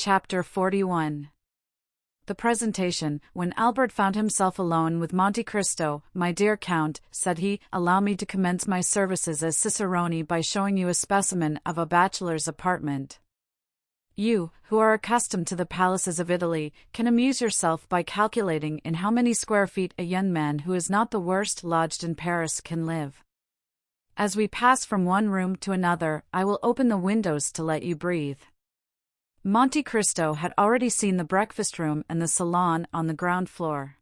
Chapter 41. The presentation. When Albert found himself alone with Monte Cristo, "My dear Count," said he, "allow me to commence my services as cicerone by showing you a specimen of a bachelor's apartment. You, who are accustomed to the palaces of Italy, can amuse yourself by calculating in how many square feet a young man who is not the worst lodged in Paris can live. As we pass from one room to another, I will open the windows to let you breathe." Monte Cristo had already seen the breakfast room and the salon on the ground floor.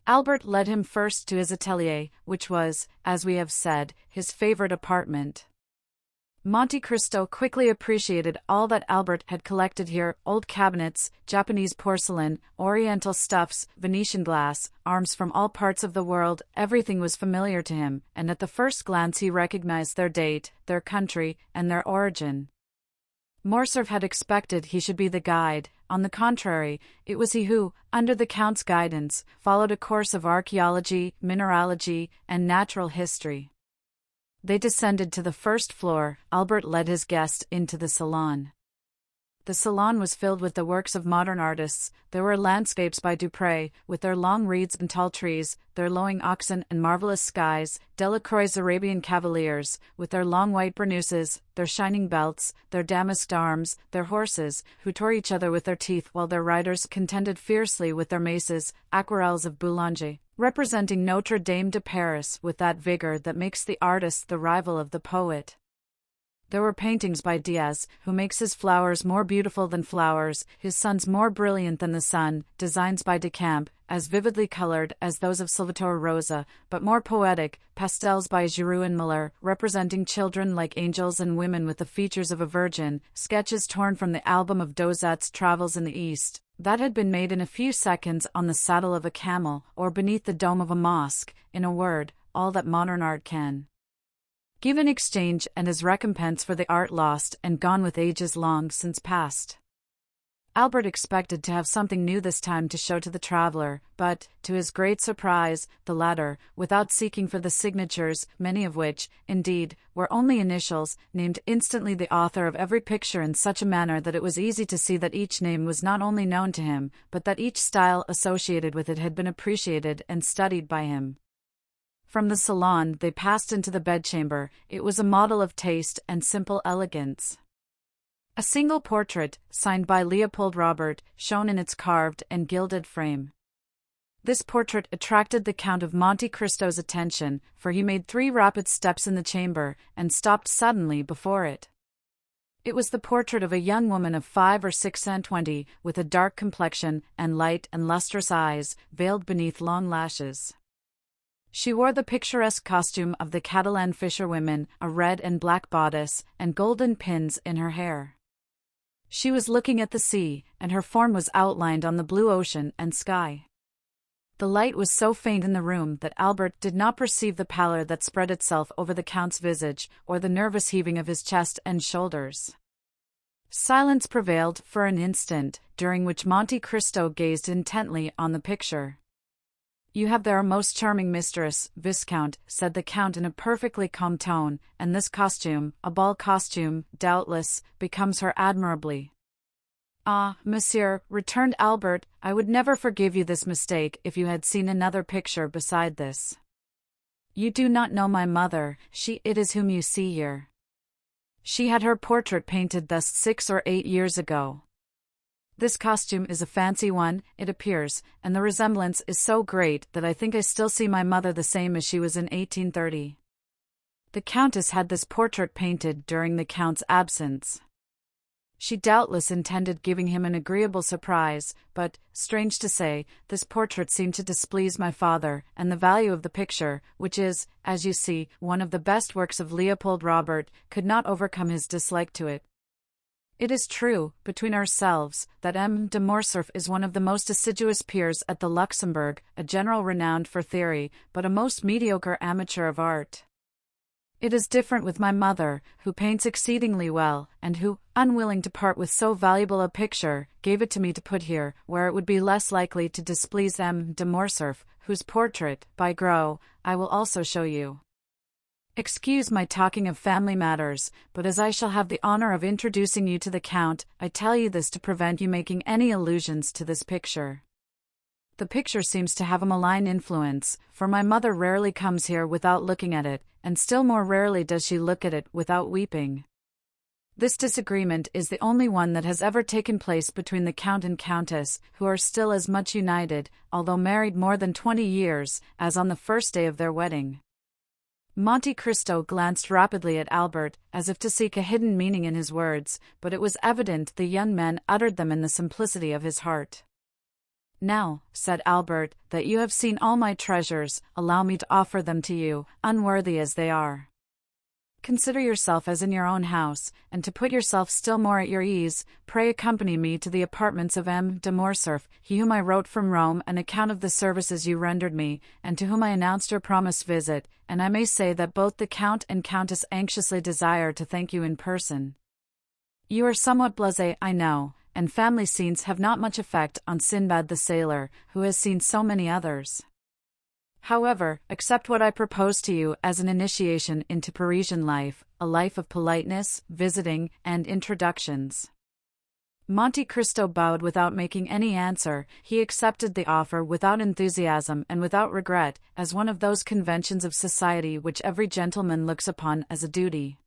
Albert led him first to his atelier, which was, as we have said, his favorite apartment. Monte Cristo quickly appreciated all that Albert had collected here: old cabinets, Japanese porcelain, oriental stuffs, Venetian glass, arms from all parts of the world. Everything was familiar to him, and at the first glance he recognized their date, their country, and their origin. Morcerf had expected he should be the guide. On the contrary, it was he who, under the Count's guidance, followed a course of archaeology, mineralogy, and natural history. They descended to the first floor. Albert led his guest into the salon. The salon was filled with the works of modern artists. There were landscapes by Dupré, with their long reeds and tall trees, their lowing oxen and marvelous skies; Delacroix's Arabian cavaliers, with their long white burnouses, their shining belts, their damasked arms, their horses, who tore each other with their teeth while their riders contended fiercely with their maces; aquarelles of Boulanger, representing Notre Dame de Paris with that vigor that makes the artist the rival of the poet. There were paintings by Diaz, who makes his flowers more beautiful than flowers, his suns more brilliant than the sun; designs by Decamps, as vividly colored as those of Salvatore Rosa, but more poetic; pastels by Giroux and Muller, representing children like angels and women with the features of a virgin; sketches torn from the album of Dozat's Travels in the East, that had been made in a few seconds on the saddle of a camel, or beneath the dome of a mosque; in a word, all that modern art can give in exchange and as recompense for the art lost and gone with ages long since past. Albert expected to have something new this time to show to the traveler, but, to his great surprise, the latter, without seeking for the signatures, many of which, indeed, were only initials, named instantly the author of every picture in such a manner that it was easy to see that each name was not only known to him, but that each style associated with it had been appreciated and studied by him. From the salon they passed into the bedchamber. It was a model of taste and simple elegance. A single portrait, signed by Leopold Robert, shone in its carved and gilded frame. This portrait attracted the Count of Monte Cristo's attention, for he made 3 rapid steps in the chamber, and stopped suddenly before it. It was the portrait of a young woman of 5 or 6 and 20, with a dark complexion, and light and lustrous eyes, veiled beneath long lashes. She wore the picturesque costume of the Catalan fisherwomen, a red and black bodice, and golden pins in her hair. She was looking at the sea, and her form was outlined on the blue ocean and sky. The light was so faint in the room that Albert did not perceive the pallor that spread itself over the Count's visage, or the nervous heaving of his chest and shoulders. Silence prevailed for an instant, during which Monte Cristo gazed intently on the picture. "You have there a most charming mistress, Viscount," said the Count in a perfectly calm tone, "and this costume, a ball costume, doubtless, becomes her admirably." "Ah, monsieur," returned Albert, "I would never forgive you this mistake if you had seen another picture beside this. You do not know my mother, it is whom you see here. She had her portrait painted thus 6 or 8 years ago. This costume is a fancy one, it appears, and the resemblance is so great that I think I still see my mother the same as she was in 1830. The Countess had this portrait painted during the Count's absence. She doubtless intended giving him an agreeable surprise, but, strange to say, this portrait seemed to displease my father, and the value of the picture, which is, as you see, one of the best works of Leopold Robert, could not overcome his dislike to it. It is true, between ourselves, that M. de Morcerf is one of the most assiduous peers at the Luxembourg, a general renowned for theory, but a most mediocre amateur of art. It is different with my mother, who paints exceedingly well, and who, unwilling to part with so valuable a picture, gave it to me to put here, where it would be less likely to displease M. de Morcerf, whose portrait, by Gros, I will also show you. Excuse my talking of family matters, but as I shall have the honor of introducing you to the Count, I tell you this to prevent you making any allusions to this picture. The picture seems to have a malign influence, for my mother rarely comes here without looking at it, and still more rarely does she look at it without weeping. This disagreement is the only one that has ever taken place between the Count and Countess, who are still as much united, although married more than 20 years, as on the first day of their wedding. Monte Cristo glanced rapidly at Albert, as if to seek a hidden meaning in his words, but it was evident the young man uttered them in the simplicity of his heart. "Now," said Albert, "that you have seen all my treasures, allow me to offer them to you, unworthy as they are. Consider yourself as in your own house, and to put yourself still more at your ease, pray accompany me to the apartments of M. de Morcerf, he whom I wrote from Rome an account of the services you rendered me, and to whom I announced your promised visit, and I may say that both the Count and Countess anxiously desire to thank you in person. You are somewhat blasé, I know, and family scenes have not much effect on Sinbad the sailor, who has seen so many others. However, accept what I propose to you as an initiation into Parisian life, a life of politeness, visiting, and introductions." Monte Cristo bowed without making any answer. He accepted the offer without enthusiasm and without regret, as one of those conventions of society which every gentleman looks upon as a duty.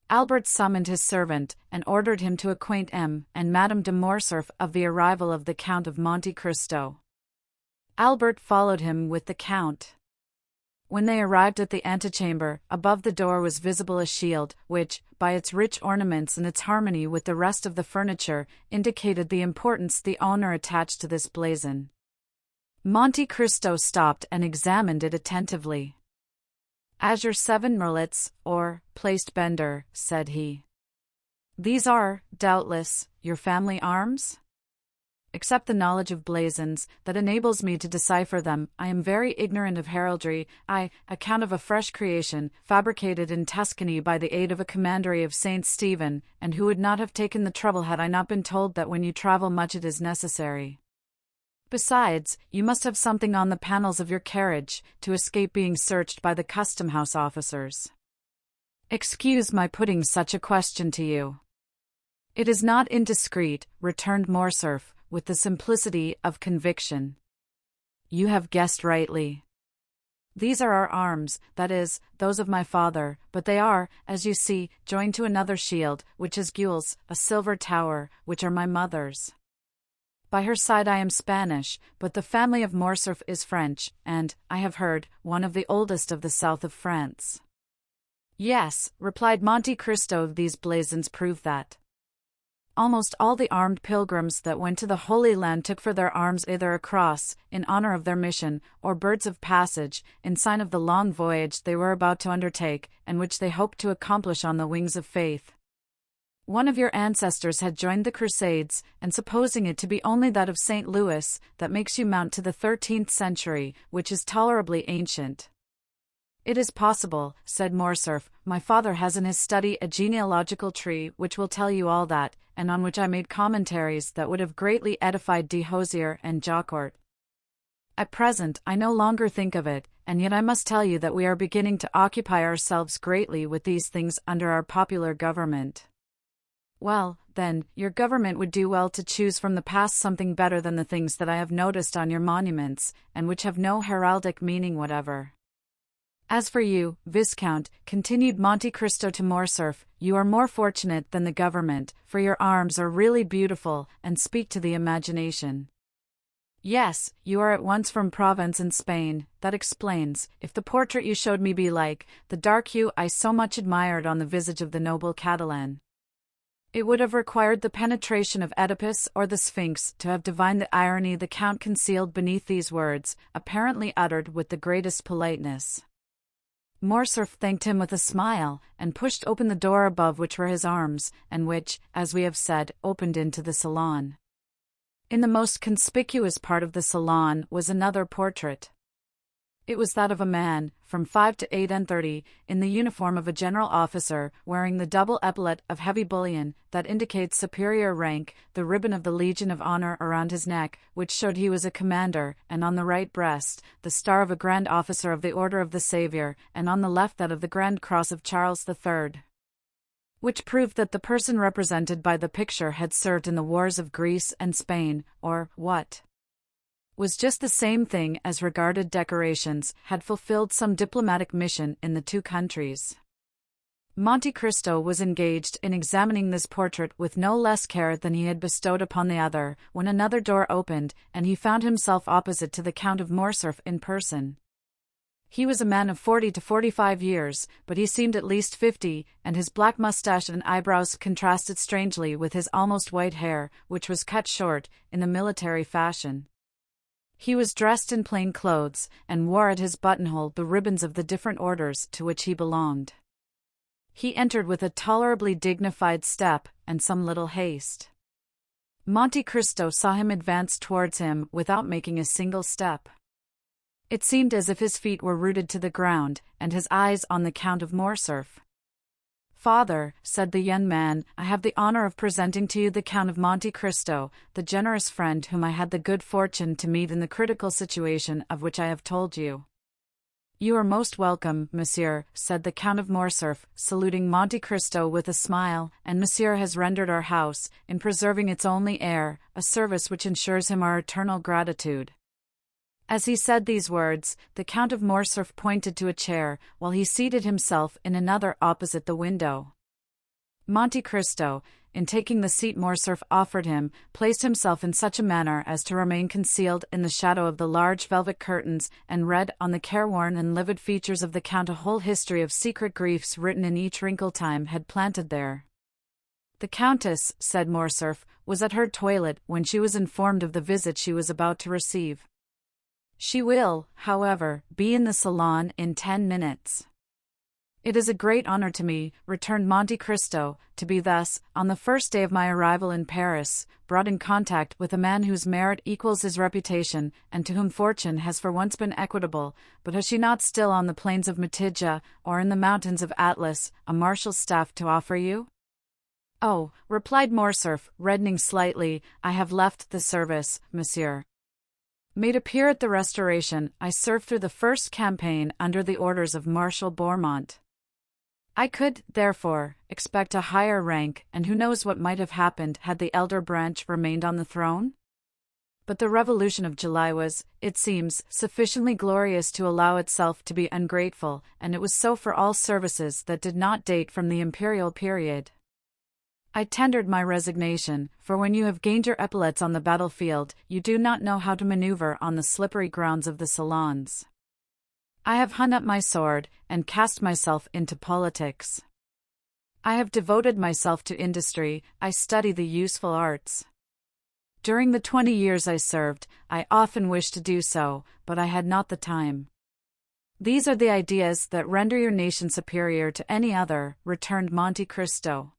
Albert summoned his servant, and ordered him to acquaint M. and Madame de Morcerf of the arrival of the Count of Monte Cristo. Albert followed him with the Count. When they arrived at the antechamber, above the door was visible a shield, which, by its rich ornaments and its harmony with the rest of the furniture, indicated the importance the owner attached to this blazon. Monte Cristo stopped and examined it attentively. "Azure 7 merlets, or placed bender," said he. "These are, doubtless, your family arms? Except the knowledge of blazons, that enables me to decipher them, I am very ignorant of heraldry. Account of a fresh creation, fabricated in Tuscany by the aid of a commandery of Saint Stephen, and who would not have taken the trouble had I not been told that when you travel much it is necessary. Besides, you must have something on the panels of your carriage, to escape being searched by the custom-house officers. Excuse my putting such a question to you." "It is not indiscreet," returned Morcerf, with the simplicity of conviction. "You have guessed rightly. These are our arms, that is, those of my father, but they are, as you see, joined to another shield, which is gules, a silver tower, which are my mother's. By her side I am Spanish, but the family of Morcerf is French, and, I have heard, one of the oldest of the south of France." "Yes," replied Monte Cristo, "these blazons prove that. Almost all the armed pilgrims that went to the Holy Land took for their arms either a cross, in honor of their mission, or birds of passage, in sign of the long voyage they were about to undertake, and which they hoped to accomplish on the wings of faith. One of your ancestors had joined the Crusades, and supposing it to be only that of St. Louis, that makes you mount to the 13th century, which is tolerably ancient." "It is possible," said Morcerf. "My father has in his study a genealogical tree which will tell you all that, and on which I made commentaries that would have greatly edified de Hosier and Jaucourt. At present I no longer think of it, and yet I must tell you that we are beginning to occupy ourselves greatly with these things under our popular government." "Well, then, your government would do well to choose from the past something better than the things that I have noticed on your monuments, and which have no heraldic meaning whatever. As for you, Viscount," continued Monte Cristo to Morcerf, "you are more fortunate than the government, for your arms are really beautiful, and speak to the imagination. Yes, you are at once from Provence in Spain, that explains, if the portrait you showed me be like, the dark hue I so much admired on the visage of the noble Catalan. It would have required the penetration of Oedipus or the Sphinx to have divined the irony the Count concealed beneath these words, apparently uttered with the greatest politeness." Morcerf thanked him with a smile, and pushed open the door above which were his arms, and which, as we have said, opened into the salon. In the most conspicuous part of the salon was another portrait. It was that of a man, from 5 to 38, in the uniform of a general officer, wearing the double epaulet of heavy bullion that indicates superior rank, the ribbon of the Legion of Honor around his neck, which showed he was a commander, and on the right breast, the star of a Grand Officer of the Order of the Saviour, and on the left that of the Grand Cross of Charles III. Which proved that the person represented by the picture had served in the wars of Greece and Spain, or, what was just the same thing as regarded decorations, had fulfilled some diplomatic mission in the two countries. Monte Cristo was engaged in examining this portrait with no less care than he had bestowed upon the other, when another door opened, and he found himself opposite to the Count of Morcerf in person. He was a man of 40 to 45 years, but he seemed at least 50, and his black mustache and eyebrows contrasted strangely with his almost white hair, which was cut short, in the military fashion. He was dressed in plain clothes, and wore at his buttonhole the ribbons of the different orders to which he belonged. He entered with a tolerably dignified step, and some little haste. Monte Cristo saw him advance towards him without making a single step. It seemed as if his feet were rooted to the ground, and his eyes on the Count of Morcerf. "Father," said the young man, "I have the honor of presenting to you the Count of Monte Cristo, the generous friend whom I had the good fortune to meet in the critical situation of which I have told you." "You are most welcome, monsieur," said the Count of Morcerf, saluting Monte Cristo with a smile, "and monsieur has rendered our house, in preserving its only heir, a service which ensures him our eternal gratitude." As he said these words, the Count of Morcerf pointed to a chair, while he seated himself in another opposite the window. Monte Cristo, in taking the seat Morcerf offered him, placed himself in such a manner as to remain concealed in the shadow of the large velvet curtains, and read on the careworn and livid features of the Count a whole history of secret griefs written in each wrinkle time had planted there. "The Countess," said Morcerf, "was at her toilet when she was informed of the visit she was about to receive. She will, however, be in the salon in 10 minutes. "It is a great honor to me," returned Monte Cristo, "to be thus, on the first day of my arrival in Paris, brought in contact with a man whose merit equals his reputation, and to whom fortune has for once been equitable. But has she not still on the plains of Mitidja, or in the mountains of Atlas, a marshal's staff to offer you?" "Oh," replied Morcerf, reddening slightly, "I have left the service, monsieur. Made a peer at the Restoration, I served through the first campaign under the orders of Marshal Bourmont. I could, therefore, expect a higher rank, and who knows what might have happened had the elder branch remained on the throne? But the Revolution of July was, it seems, sufficiently glorious to allow itself to be ungrateful, and it was so for all services that did not date from the imperial period. I tendered my resignation, for when you have gained your epaulettes on the battlefield, you do not know how to maneuver on the slippery grounds of the salons. I have hung up my sword, and cast myself into politics. I have devoted myself to industry, I study the useful arts. During the 20 years I served, I often wished to do so, but I had not the time." "These are the ideas that render your nation superior to any other," returned Monte Cristo.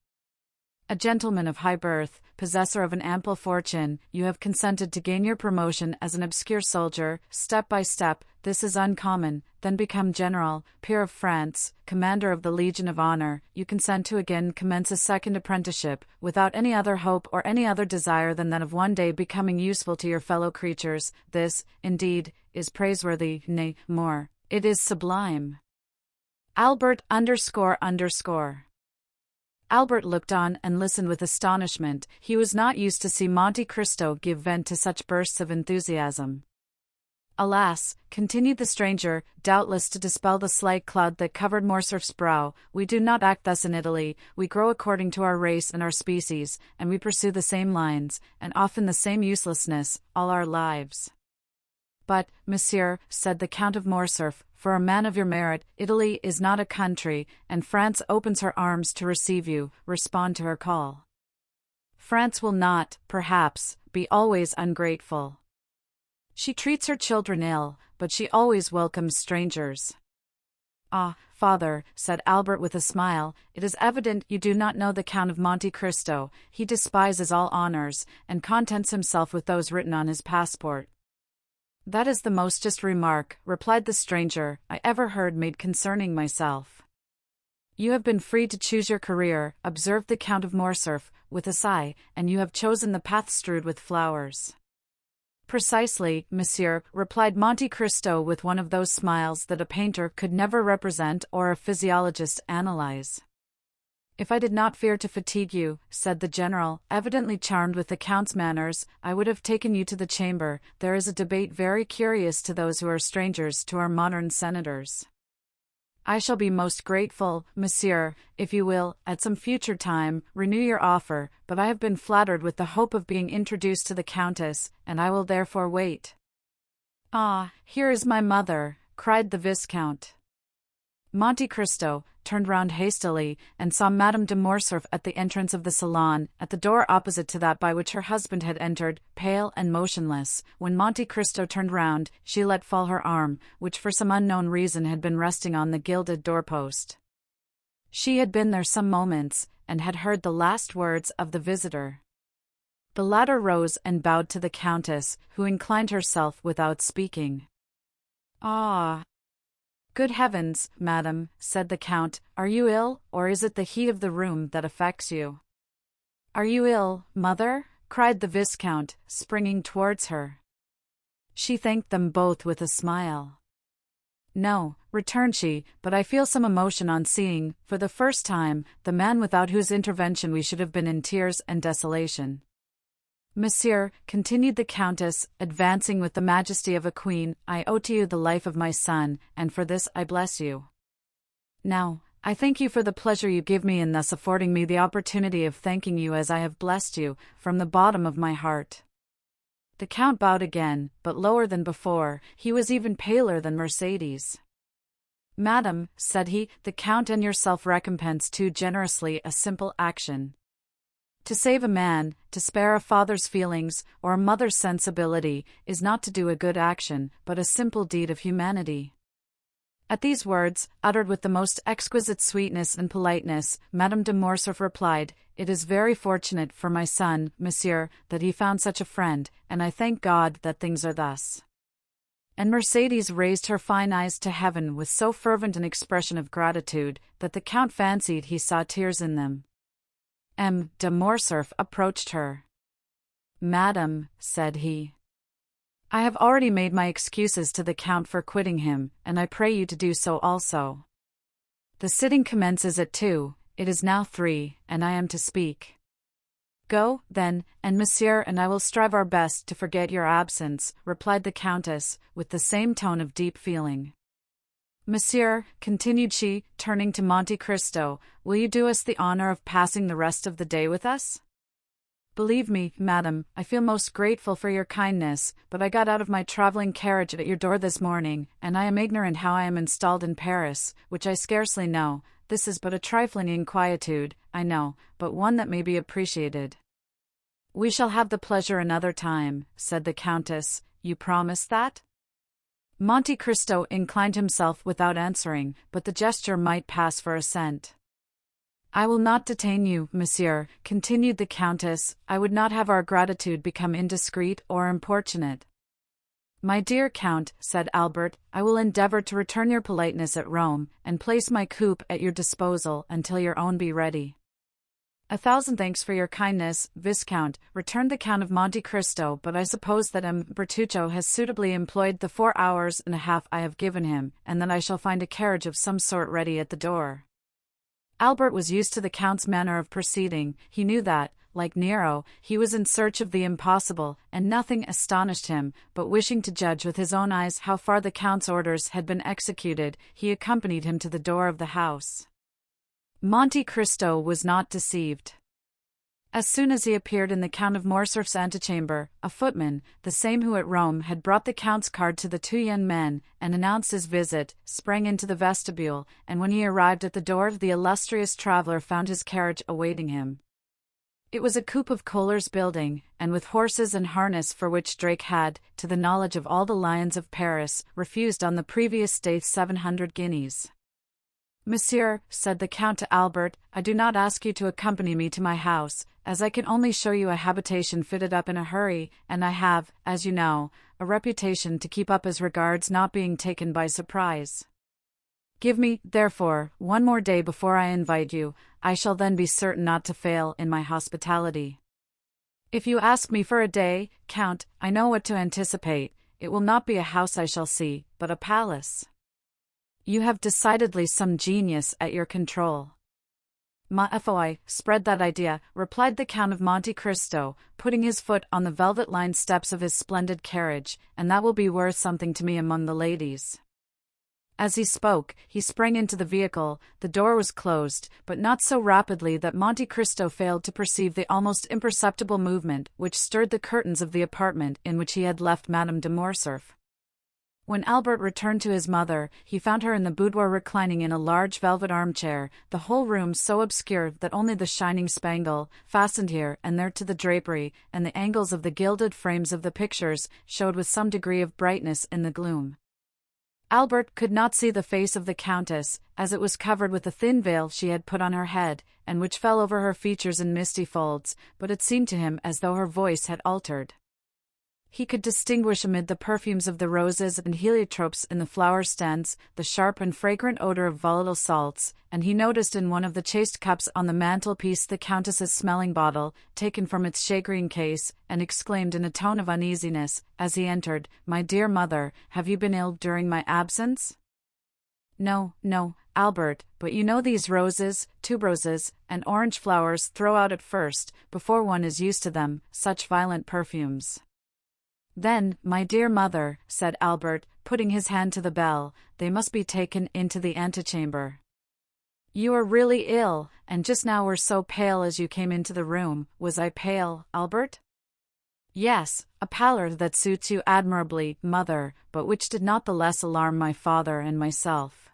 "A gentleman of high birth, possessor of an ample fortune, you have consented to gain your promotion as an obscure soldier, step by step, this is uncommon, then become general, peer of France, commander of the Legion of Honor, you consent to again commence a second apprenticeship, without any other hope or any other desire than that of one day becoming useful to your fellow creatures. This, indeed, is praiseworthy, nay, more, it is sublime. Albert ___." Albert looked on and listened with astonishment. He was not used to see Monte Cristo give vent to such bursts of enthusiasm. "Alas," continued the stranger, doubtless to dispel the slight cloud that covered Morcerf's brow, "we do not act thus in Italy. We grow according to our race and our species, and we pursue the same lines, and often the same uselessness, all our lives." "But, monsieur," said the Count of Morcerf, "for a man of your merit, Italy is not a country, and France opens her arms to receive you. Respond to her call. France will not, perhaps, be always ungrateful. She treats her children ill, but she always welcomes strangers." "Ah, father," said Albert with a smile, "it is evident you do not know the Count of Monte Cristo. He despises all honors, and contents himself with those written on his passport." That is the most just remark, replied the stranger, I ever heard made concerning myself. You have been free to choose your career, observed the Count of Morcerf, with a sigh, and you have chosen the path strewed with flowers. Precisely, monsieur, replied Monte Cristo with one of those smiles that a painter could never represent or a physiologist analyze. If I did not fear to fatigue you, said the general, evidently charmed with the Count's manners, I would have taken you to the chamber. There is a debate very curious to those who are strangers to our modern senators. I shall be most grateful, monsieur, if you will, at some future time, renew your offer, but I have been flattered with the hope of being introduced to the Countess, and I will therefore wait. Ah, here is my mother, cried the Viscount. Monte Cristo turned round hastily, and saw Madame de Morcerf at the entrance of the salon, at the door opposite to that by which her husband had entered, pale and motionless. When Monte Cristo turned round, she let fall her arm, which for some unknown reason had been resting on the gilded doorpost. She had been there some moments, and had heard the last words of the visitor. The latter rose and bowed to the Countess, who inclined herself without speaking. Ah! Good heavens, madam, said the Count, are you ill, or is it the heat of the room that affects you? Are you ill, mother? Cried the Viscount, springing towards her. She thanked them both with a smile. No, returned she, but I feel some emotion on seeing, for the first time, the man without whose intervention we should have been in tears and desolation. Monsieur, continued the Countess, advancing with the majesty of a queen, I owe to you the life of my son, and for this I bless you. Now, I thank you for the pleasure you give me in thus affording me the opportunity of thanking you as I have blessed you, from the bottom of my heart. The Count bowed again, but lower than before. He was even paler than Mercédès. Madam, said he, the Count and yourself recompense too generously a simple action. To save a man, to spare a father's feelings, or a mother's sensibility, is not to do a good action, but a simple deed of humanity. At these words, uttered with the most exquisite sweetness and politeness, Madame de Morcerf replied, It is very fortunate for my son, monsieur, that he found such a friend, and I thank God that things are thus. And Mercédès raised her fine eyes to heaven with so fervent an expression of gratitude, that the Count fancied he saw tears in them. M. de Morcerf approached her. Madam, said he, I have already made my excuses to the Count for quitting him, and I pray you to do so also. The sitting commences at 2, it is now 3, and I am to speak. Go, then, and monsieur and I will strive our best to forget your absence, replied the Countess, with the same tone of deep feeling. Monsieur, continued she, turning to Monte Cristo, will you do us the honor of passing the rest of the day with us? Believe me, madam, I feel most grateful for your kindness, but I got out of my traveling carriage at your door this morning, and I am ignorant how I am installed in Paris, which I scarcely know. This is but a trifling inquietude, I know, but one that may be appreciated. We shall have the pleasure another time, said the Countess. You promise that? Monte Cristo inclined himself without answering, but the gesture might pass for assent. I will not detain you, monsieur, continued the Countess. I would not have our gratitude become indiscreet or importunate. My dear Count, said Albert, I will endeavor to return your politeness at Rome, and place my coupe at your disposal until your own be ready. 1,000 thanks for your kindness, Viscount, returned the Count of Monte Cristo, but I suppose that M. Bertuccio has suitably employed the 4 hours and a half I have given him, and that I shall find a carriage of some sort ready at the door. Albert was used to the Count's manner of proceeding. He knew that, like Nero, he was in search of the impossible, and nothing astonished him, but wishing to judge with his own eyes how far the Count's orders had been executed, he accompanied him to the door of the house. Monte Cristo was not deceived. As soon as he appeared in the Count of Morcerf's antechamber, a footman, the same who at Rome had brought the Count's card to the 2 young men, and announced his visit, sprang into the vestibule, and when he arrived at the door, the illustrious traveller found his carriage awaiting him. It was a coupe of Kohler's building, and with horses and harness for which Drake had, to the knowledge of all the lions of Paris, refused on the previous day 700 guineas. Monsieur, said the Count to Albert, I do not ask you to accompany me to my house, as I can only show you a habitation fitted up in a hurry, and I have, as you know, a reputation to keep up as regards not being taken by surprise. Give me, therefore, one more day before I invite you. I shall then be certain not to fail in my hospitality. If you ask me for a day, Count, I know what to anticipate. It will not be a house I shall see, but a palace. You have decidedly some genius at your control. Ma foi, spread that idea, replied the Count of Monte Cristo, putting his foot on the velvet-lined steps of his splendid carriage, and that will be worth something to me among the ladies. As he spoke, he sprang into the vehicle. The door was closed, but not so rapidly that Monte Cristo failed to perceive the almost imperceptible movement which stirred the curtains of the apartment in which he had left Madame de Morcerf. When Albert returned to his mother, he found her in the boudoir reclining in a large velvet armchair, the whole room so obscure that only the shining spangle, fastened here and there to the drapery, and the angles of the gilded frames of the pictures, showed with some degree of brightness in the gloom. Albert could not see the face of the Countess, as it was covered with a thin veil she had put on her head, and which fell over her features in misty folds, but it seemed to him as though her voice had altered. He could distinguish amid the perfumes of the roses and heliotropes in the flower stands the sharp and fragrant odor of volatile salts, and he noticed in one of the chased cups on the mantelpiece the Countess's smelling bottle, taken from its shagreen case, and exclaimed in a tone of uneasiness, as he entered, "My dear mother, have you been ill during my absence?" "No, no, Albert, but you know these roses, tuberoses, and orange flowers throw out at first, before one is used to them, such violent perfumes." "Then, my dear mother," said Albert, putting his hand to the bell, "they must be taken into the antechamber." "You are really ill, and just now were so pale as you came into the room. Was I pale, Albert?" "Yes, a pallor that suits you admirably, mother, but which did not the less alarm my father and myself."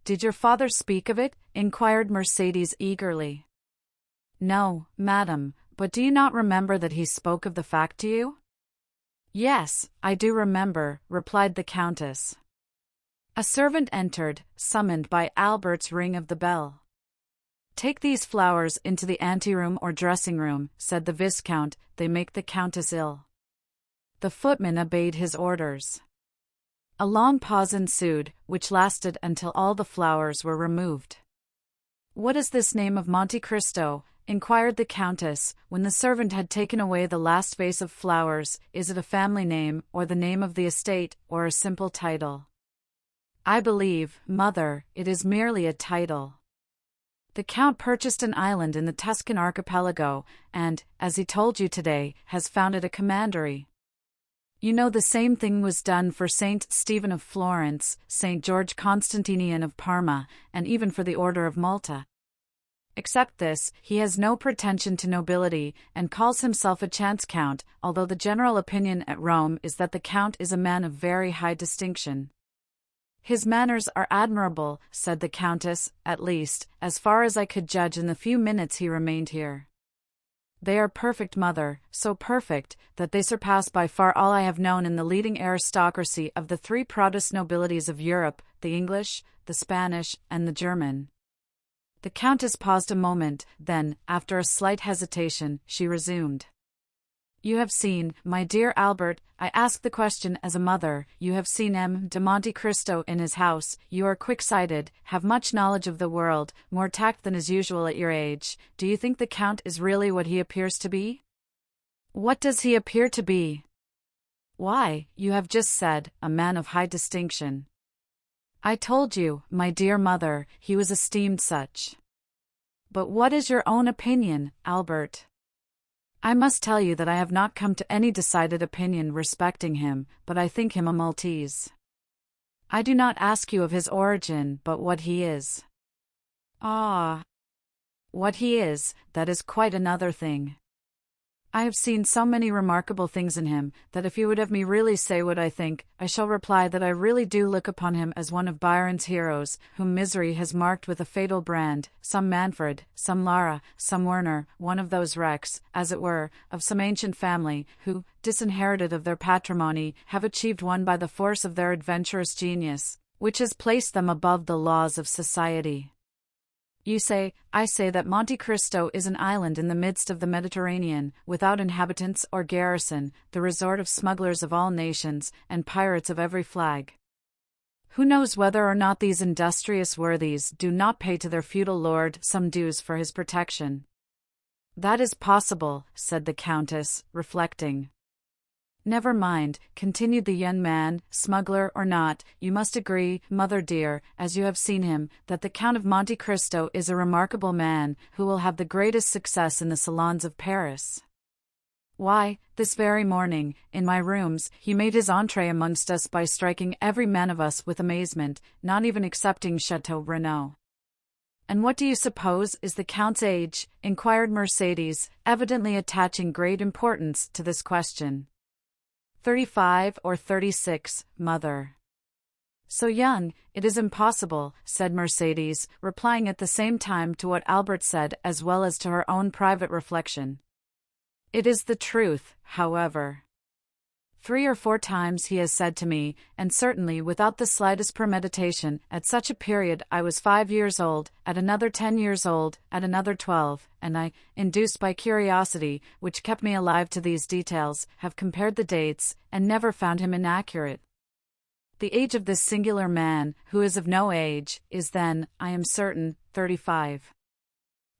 "Did your father speak of it?" inquired Mercédès eagerly. "No, madam, but do you not remember that he spoke of the fact to you?" "Yes, I do remember," replied the Countess. A servant entered, summoned by Albert's ring of the bell. "Take these flowers into the anteroom or dressing-room," said the Viscount, "they make the Countess ill." The footman obeyed his orders. A long pause ensued, which lasted until all the flowers were removed. "What is this name of Monte Cristo?" inquired the Countess, when the servant had taken away the last vase of flowers. "Is it a family name, or the name of the estate, or a simple title?" "I believe, mother, it is merely a title. The Count purchased an island in the Tuscan archipelago, and, as he told you today, has founded a commandery. You know the same thing was done for Saint Stephen of Florence, Saint George Constantinian of Parma, and even for the Order of Malta. Except this, he has no pretension to nobility, and calls himself a chance count, although the general opinion at Rome is that the Count is a man of very high distinction." "His manners are admirable," said the Countess, "at least, as far as I could judge in the few minutes he remained here." "They are perfect, mother, so perfect, that they surpass by far all I have known in the leading aristocracy of the three proudest nobilities of Europe, the English, the Spanish, and the German." The Countess paused a moment, then, after a slight hesitation, she resumed. "You have seen, my dear Albert, I ask the question as a mother, you have seen M. de Monte Cristo in his house, you are quick-sighted, have much knowledge of the world, more tact than is usual at your age. Do you think the Count is really what he appears to be?" "What does he appear to be?" "Why, you have just said, a man of high distinction." "I told you, my dear mother, he was esteemed such." "But what is your own opinion, Albert?" "I must tell you that I have not come to any decided opinion respecting him, but I think him a Maltese. I do not ask you of his origin, but what he is." "Ah! What he is, that is quite another thing. I have seen so many remarkable things in him, that if you would have me really say what I think, I shall reply that I really do look upon him as one of Byron's heroes, whom misery has marked with a fatal brand, some Manfred, some Lara, some Werner, one of those wrecks, as it were, of some ancient family, who, disinherited of their patrimony, have achieved one by the force of their adventurous genius, which has placed them above the laws of society. I say that Monte Cristo is an island in the midst of the Mediterranean, without inhabitants or garrison, the resort of smugglers of all nations, and pirates of every flag. Who knows whether or not these industrious worthies do not pay to their feudal lord some dues for his protection? That is possible, said the Countess, reflecting. Never mind, continued the young man, smuggler or not, you must agree, mother dear, as you have seen him, that the Count of Monte Cristo is a remarkable man, who will have the greatest success in the salons of Paris. Why, this very morning, in my rooms, he made his entrée amongst us by striking every man of us with amazement, not even excepting Chateau Renaud. And what do you suppose is the Count's age? Inquired Mercedes, evidently attaching great importance to this question. 35 or 36, mother. So young, it is impossible, said Mercedes, replying at the same time to what Albert said as well as to her own private reflection. It is the truth, however. 3 or 4 times he has said to me, and certainly without the slightest premeditation, at such a period I was 5 years old, at another 10 years old, at another 12, and I, induced by curiosity, which kept me alive to these details, have compared the dates, and never found him inaccurate. The age of this singular man, who is of no age, is then, I am certain, 35.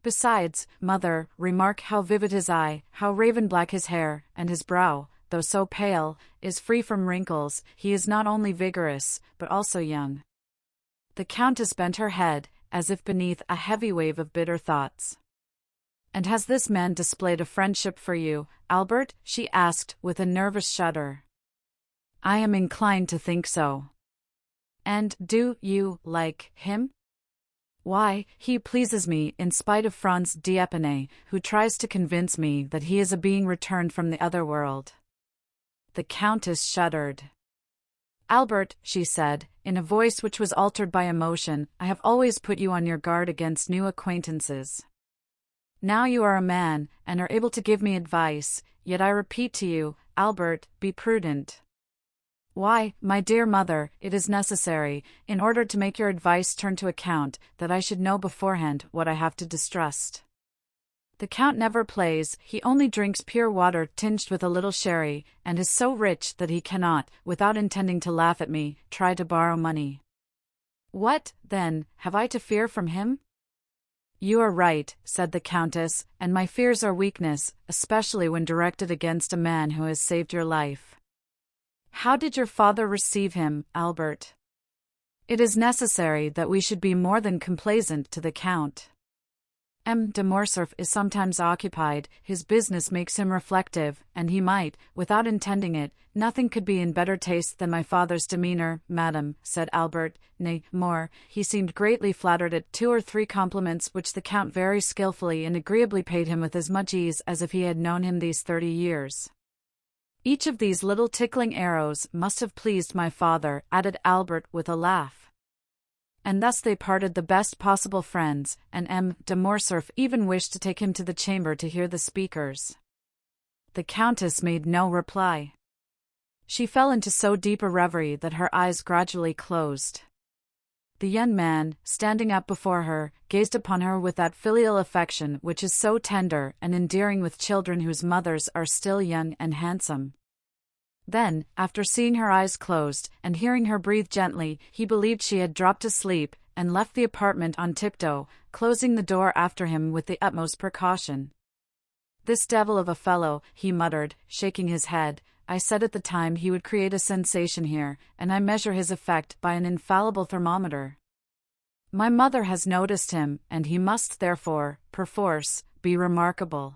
Besides, mother, remark how vivid his eye, how raven-black his hair, and his brow, though so pale, is free from wrinkles. He is not only vigorous, but also young. The Countess bent her head, as if beneath a heavy wave of bitter thoughts. And has this man displayed a friendship for you, Albert? She asked, with a nervous shudder. I am inclined to think so. And do you like him? Why, he pleases me in spite of Franz d'Épinay, who tries to convince me that he is a being returned from the other world. The Countess shuddered. Albert, she said, in a voice which was altered by emotion, I have always put you on your guard against new acquaintances. Now you are a man, and are able to give me advice, yet I repeat to you, Albert, be prudent. Why, my dear mother, it is necessary, in order to make your advice turn to account, that I should know beforehand what I have to distrust. The Count never plays, he only drinks pure water tinged with a little sherry, and is so rich that he cannot, without intending to laugh at me, try to borrow money. What, then, have I to fear from him? You are right, said the Countess, and my fears are weakness, especially when directed against a man who has saved your life. How did your father receive him, Albert? It is necessary that we should be more than complaisant to the Count. M. de Morcerf is sometimes occupied, his business makes him reflective, and he might, without intending it, nothing could be in better taste than my father's demeanor, madam, said Albert, nay, more, he seemed greatly flattered at 2 or 3 compliments which the Count very skilfully and agreeably paid him with as much ease as if he had known him these 30 years. Each of these little tickling arrows must have pleased my father, added Albert with a laugh. And thus they parted the best possible friends, and M. de Morcerf even wished to take him to the chamber to hear the speakers. The Countess made no reply. She fell into so deep a reverie that her eyes gradually closed. The young man, standing up before her, gazed upon her with that filial affection which is so tender and endearing with children whose mothers are still young and handsome. Then, after seeing her eyes closed, and hearing her breathe gently, he believed she had dropped asleep, and left the apartment on tiptoe, closing the door after him with the utmost precaution. This devil of a fellow, he muttered, shaking his head, I said at the time he would create a sensation here, and I measure his effect by an infallible thermometer. My mother has noticed him, and he must therefore, perforce, be remarkable.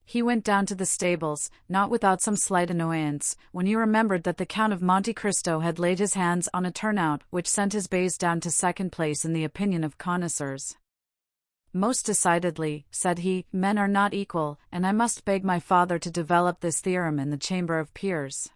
He went down to the stables, not without some slight annoyance, when he remembered that the Count of Monte Cristo had laid his hands on a turnout which sent his bays down to second place in the opinion of connoisseurs. Most decidedly, said he, men are not equal, and I must beg my father to develop this theorem in the Chamber of Peers.